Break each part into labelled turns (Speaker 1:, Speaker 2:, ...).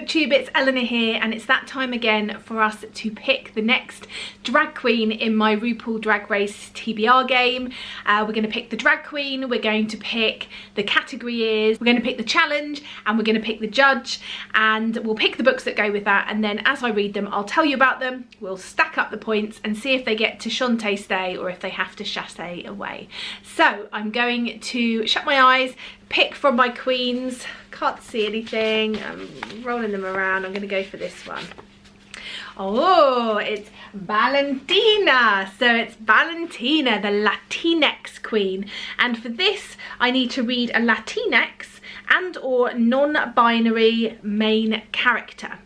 Speaker 1: Booktube, it's Eleanor here, and it's that time again for us to pick the next drag queen in my RuPaul Drag Race TBR game. We're going to pick the drag queen, we're going to pick the category is, we're going to pick the challenge, and we're going to pick the judge, and we'll pick the books that go with that, and then as I read them I'll tell you about them, we'll stack up the points and see if they get to Shantae stay or if they have to chassé away. So I'm going to shut my eyes, pick from my queens. Can't see anything. I'm rolling them around. I'm going to go for this one. Oh, it's Valentina. So it's Valentina, the Latinx queen. And for this, I need to read a Latinx and or non-binary main character.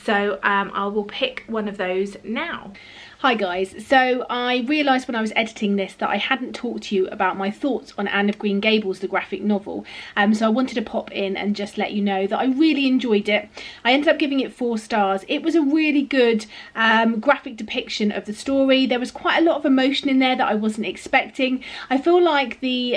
Speaker 1: So I will pick one of those now. Hi guys, so I realised when I was editing this that I hadn't talked to you about my thoughts on Anne of Green Gables, the graphic novel. So I wanted to pop in and just let you know that I really enjoyed it. I ended up giving it 4 stars. It was a really good graphic depiction of the story. There was quite a lot of emotion in there that I wasn't expecting. I feel like the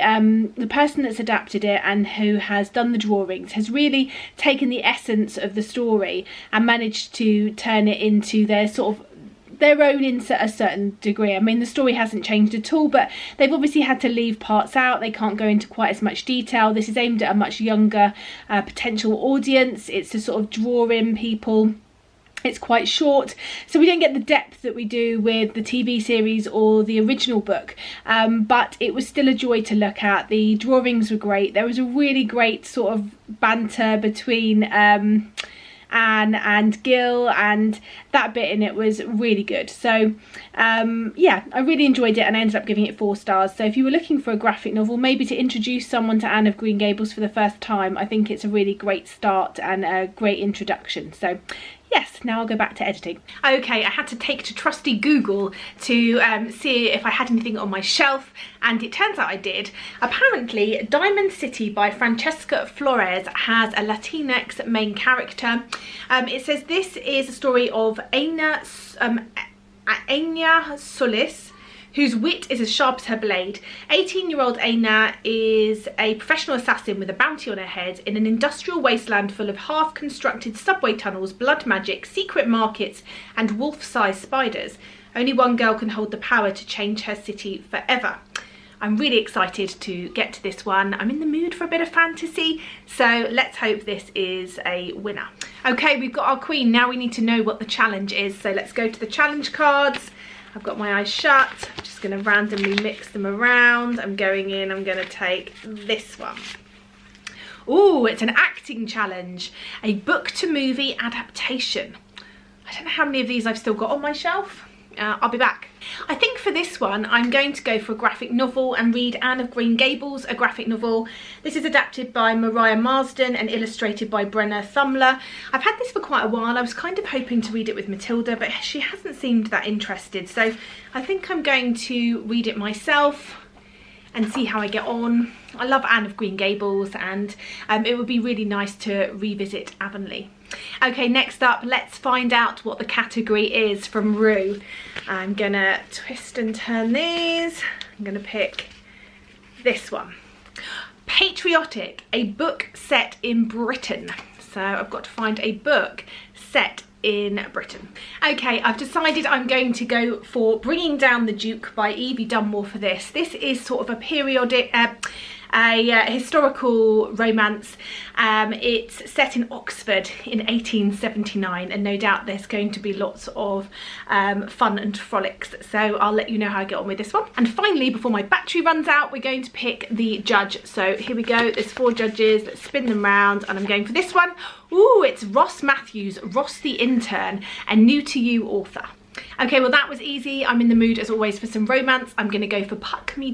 Speaker 1: person that's adapted it and who has done the drawings has really taken the essence of the story and managed to turn it into their sort of their own in a certain degree. I mean, the story hasn't changed at all, but they've obviously had to leave parts out. They can't go into quite as much detail. This is aimed at a much younger potential audience. It's to sort of draw in people. It's quite short, so we don't get the depth that we do with the TV series or the original book, but it was still a joy to look at. The drawings were great. There was a really great sort of banter between Anne and Gil, and that bit in it was really good. So yeah, I really enjoyed it and I ended up giving it 4 stars. So if you were looking for a graphic novel, maybe to introduce someone to Anne of Green Gables for the first time, I think it's a really great start and a great introduction. So yes, now I'll go back to editing. Okay, I had to take to trusty Google to see if I had anything on my shelf, and it turns out I did. Apparently, Diamond City by Francesca Flores has a Latinx main character. It says this is a story of Aina Solis, whose wit is as sharp as her blade. 18-year-old Aina is a professional assassin with a bounty on her head in an industrial wasteland full of half-constructed subway tunnels, blood magic, secret markets, and wolf-sized spiders. Only one girl can hold the power to change her city forever. I'm really excited to get to this one. I'm in the mood for a bit of fantasy, so let's hope this is a winner. Okay, we've got our queen. Now we need to know what the challenge is, so let's go to the challenge cards. I've got my eyes shut. I'm just going to randomly mix them around. I'm going in, I'm going to take this one. Ooh, it's an acting challenge. A book to movie adaptation. I don't know how many of these I've still got on my shelf. I'll be back. I think for this one I'm going to go for a graphic novel and read Anne of Green Gables, a graphic novel. This is adapted by Mariah Marsden and illustrated by Brenna Thumler. I've had this for quite a while. I was kind of hoping to read it with Matilda, but she hasn't seemed that interested, so I think I'm going to read it myself and see how I get on. I love Anne of Green Gables, and it would be really nice to revisit Avonlea. Okay, next up, let's find out what the category is from Ru. I'm gonna twist and turn these. I'm gonna pick this one. Patriotic, a book set in Britain. So I've got to find a book set in Britain. Okay, I've decided I'm going to go for Bringing Down the Duke by Evie Dunmore for this. This is sort of a periodic, historical romance. It's set in Oxford in 1879, and no doubt there's going to be lots of fun and frolics, so I'll let you know how I get on with this one. And finally, before my battery runs out, we're going to pick the judge. So here we go, there's 4 judges. Let's spin them round, and I'm going for this one. Ooh, it's Ross Matthews, Ross the Intern, a new to you author. Okay, well that was easy. I'm in the mood as always for some romance. I'm going to go for Puck Me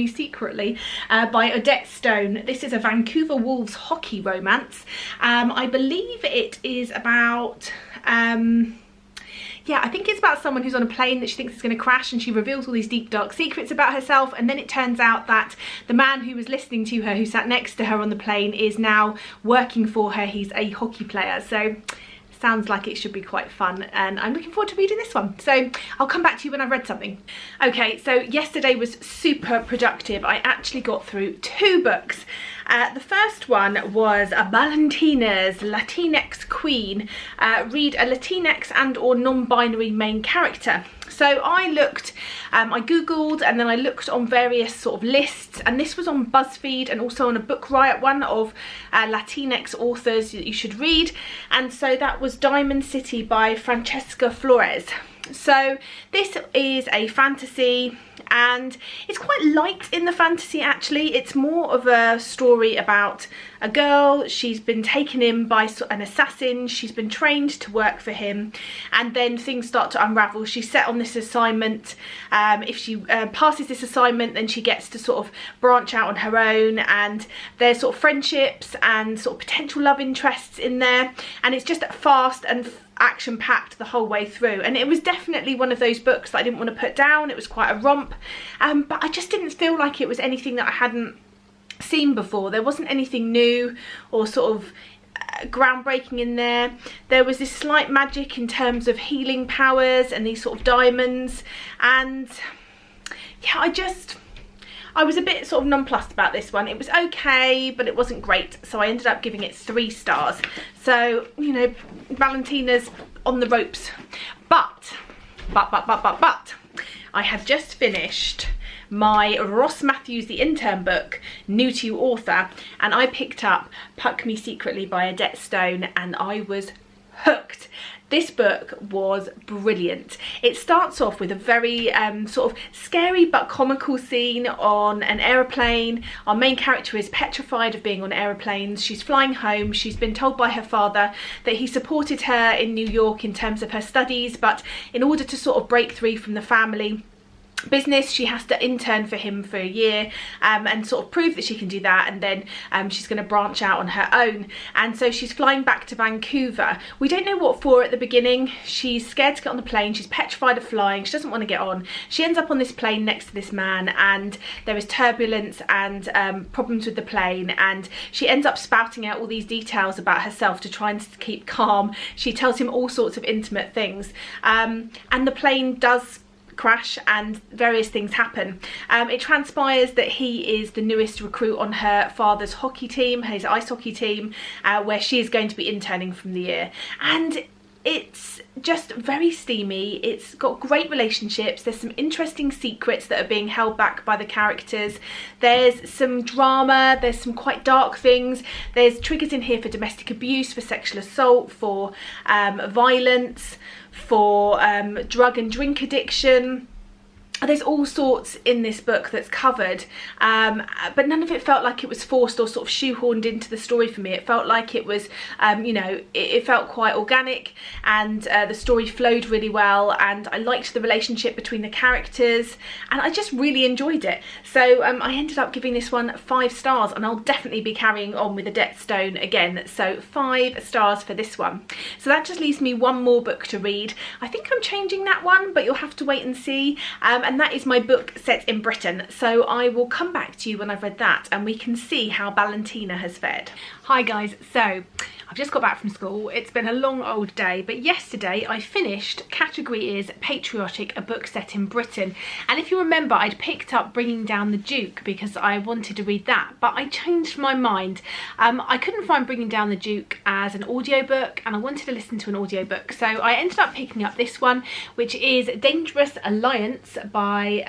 Speaker 1: Secretly by Odette Stone. This is a Vancouver Wolves hockey romance. I believe it is about yeah, I think it's about someone who's on a plane that she thinks is going to crash, and she reveals all these deep dark secrets about herself, and then it turns out that the man who was listening to her, who sat next to her on the plane, is now working for her. He's a hockey player, so sounds like it should be quite fun, and I'm looking forward to reading this one. So I'll come back to you when I've read something. Okay, so yesterday was super productive. I actually got through 2 books. The first one was Valentina's Latinx Queen. Read a Latinx and or non-binary main character. So I looked, I googled, and then I looked on various sort of lists, and this was on BuzzFeed and also on a Book Riot one of Latinx authors that you should read, and so that was Diamond City by Francesca Flores. So this is a fantasy, and it's quite light in the fantasy actually. It's more of a story about a girl. She's been taken in by an assassin. She's been trained to work for him, and then things start to unravel. She's set on this assignment. If she passes this assignment, then she gets to sort of branch out on her own, and there's sort of friendships and sort of potential love interests in there, and it's just fast and action-packed the whole way through. And it was definitely one of those books that I didn't want to put down. It was quite a romp, but I just didn't feel like it was anything that I hadn't seen before. There wasn't anything new or sort of groundbreaking in there. There was this slight magic in terms of healing powers and these sort of diamonds, and yeah, I was a bit sort of nonplussed about this one. It was okay, but it wasn't great, so I ended up giving it 3 stars. So, you know, Valentina's on the ropes. But, I have just finished my Ross Matthews The Intern book, new to you author, and I picked up Puck Me Secretly by Odette Stone, and I was hooked. This book was brilliant. It starts off with a very sort of scary but comical scene on an aeroplane. Our main character is petrified of being on aeroplanes. She's flying home. She's been told by her father that he supported her in New York in terms of her studies, but in order to sort of break free from the family business, she has to intern for him for a year and sort of prove that she can do that, and then she's going to branch out on her own. And so she's flying back to Vancouver. We don't know what for at the beginning. She's scared to get on the plane. She's petrified of flying. She doesn't want to get on. She ends up on this plane next to this man, and there is turbulence and problems with the plane, and she ends up spouting out all these details about herself to try and keep calm. She tells him all sorts of intimate things, and the plane does crash and various things happen. It transpires that he is the newest recruit on her father's hockey team, his ice hockey team, where she is going to be interning from the year. And it's just very steamy. It's got great relationships. There's some interesting secrets that are being held back by the characters. There's some drama. There's some quite dark things. There's triggers in here for domestic abuse, for sexual assault, for violence, for drug and drink addiction. There's all sorts in this book that's covered, but none of it felt like it was forced or sort of shoehorned into the story for me. It felt like it was, you know, it felt quite organic, and the story flowed really well, and I liked the relationship between the characters, and I just really enjoyed it. So I ended up giving this one 5 stars, and I'll definitely be carrying on with Odette Stone again. So 5 stars for this one. So that just leaves me one more book to read. I think I'm changing that one, but you'll have to wait and see. And that is my book set in Britain. So I will come back to you when I've read that, and we can see how Valentina has fared. Hi guys, so I've just got back from school. It's been a long old day, but yesterday I finished Category is Patriotic, a book set in Britain. And if you remember, I'd picked up Bringing Down the Duke because I wanted to read that, but I changed my mind. I couldn't find Bringing Down the Duke as an audiobook, and I wanted to listen to an audiobook, so I ended up picking up this one, which is Dangerous Alliance by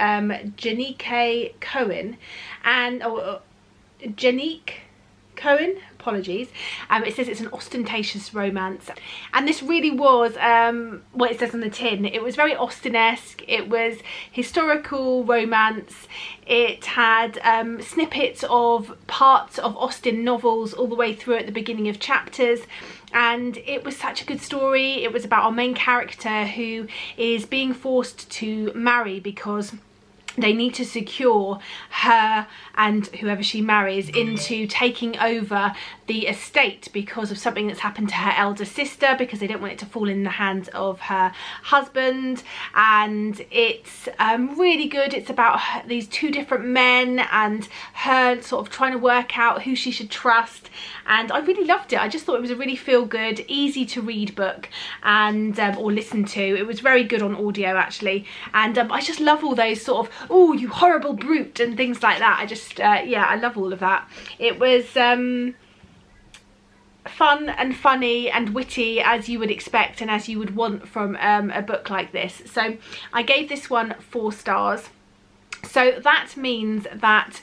Speaker 1: Janique Cohen, and Janique Cohen, apologies. It says it's an ostentatious romance, and this really was what it says on the tin. It was very Austen-esque. It was historical romance. It had snippets of parts of Austen novels all the way through at the beginning of chapters, and it was such a good story. It was about our main character who is being forced to marry because they need to secure her and whoever she marries into taking over the estate because of something that's happened to her elder sister, because they don't want it to fall in the hands of her husband. And it's really good. It's about these 2 different men and her sort of trying to work out who she should trust, and I really loved it. I just thought it was a really feel good, easy to read book, and or listen to. It was very good on audio actually, and I just love all those sort of oh, you horrible brute, and things like that. I just, yeah, I love all of that. It was fun and funny and witty, as you would expect and as you would want from a book like this. So I gave this one 4 stars. So that means that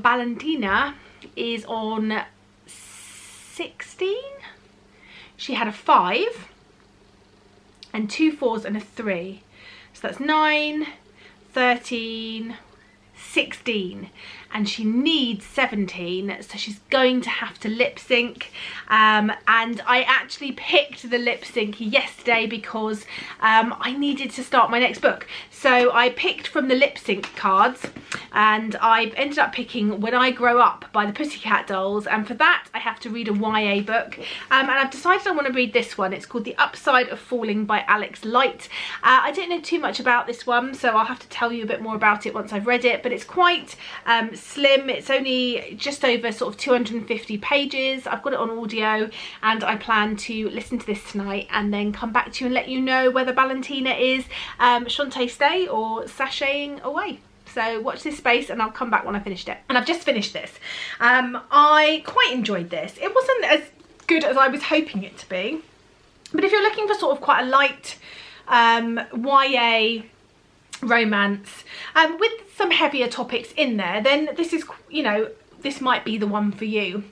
Speaker 1: Valentina is on 16. She had a 5 and 2 4s and a 3. So that's 9, 13, 16, and she needs 17, so she's going to have to lip sync. And I actually picked the lip sync yesterday because I needed to start my next book. So I picked from the lip sync cards, and I ended up picking When I Grow Up by the Pussycat Dolls, and for that I have to read a YA book, and I've decided I want to read this one. It's called The Upside of Falling by Alex Light. I don't know too much about this one, so I'll have to tell you a bit more about it once I've read it, but it's quite slim. It's only just over sort of 250 pages. I've got it on audio, and I plan to listen to this tonight and then come back to you and let you know whether Valentina is Shantae stay or sashaying away. So watch this space and I'll come back when I finished it. And I've just finished this. I quite enjoyed this. It wasn't as good as I was hoping it to be, but if you're looking for sort of quite a light YA romance with some heavier topics in there, then this is, you know, this might be the one for you.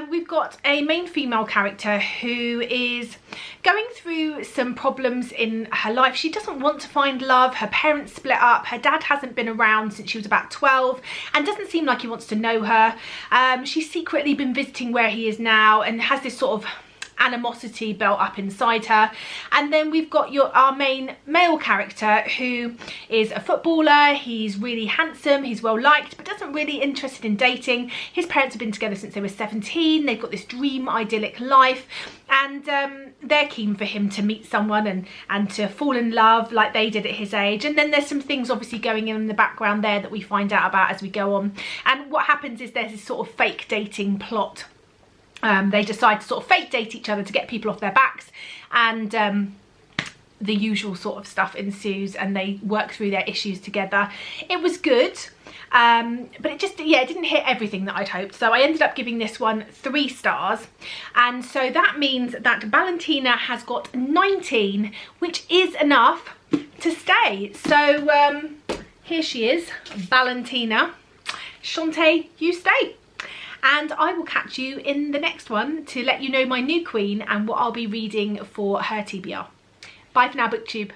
Speaker 1: We've got a main female character who is going through some problems in her life. She doesn't want to find love. Her parents split up. Her dad hasn't been around since she was about 12 and doesn't seem like he wants to know her. She's secretly been visiting where he is now and has this sort of animosity built up inside her. And then we've got our main male character who is a footballer. He's really handsome, he's well liked, but doesn't really interested in dating. His parents have been together since they were 17. They've got this dream idyllic life, and they're keen for him to meet someone and to fall in love like they did at his age. And then there's some things obviously going on in the background there that we find out about as we go on. And what happens is there's this sort of fake dating plot. They decide to sort of fake date each other to get people off their backs, and the usual sort of stuff ensues, and they work through their issues together. It was good, but it just, yeah, it didn't hit everything that I'd hoped. So I ended up giving this one 3 stars, and so that means that Valentina has got 19, which is enough to stay. So here she is, Valentina. Shantae, you stay. And I will catch you in the next one to let you know my new queen and what I'll be reading for her TBR. Bye for now, BookTube.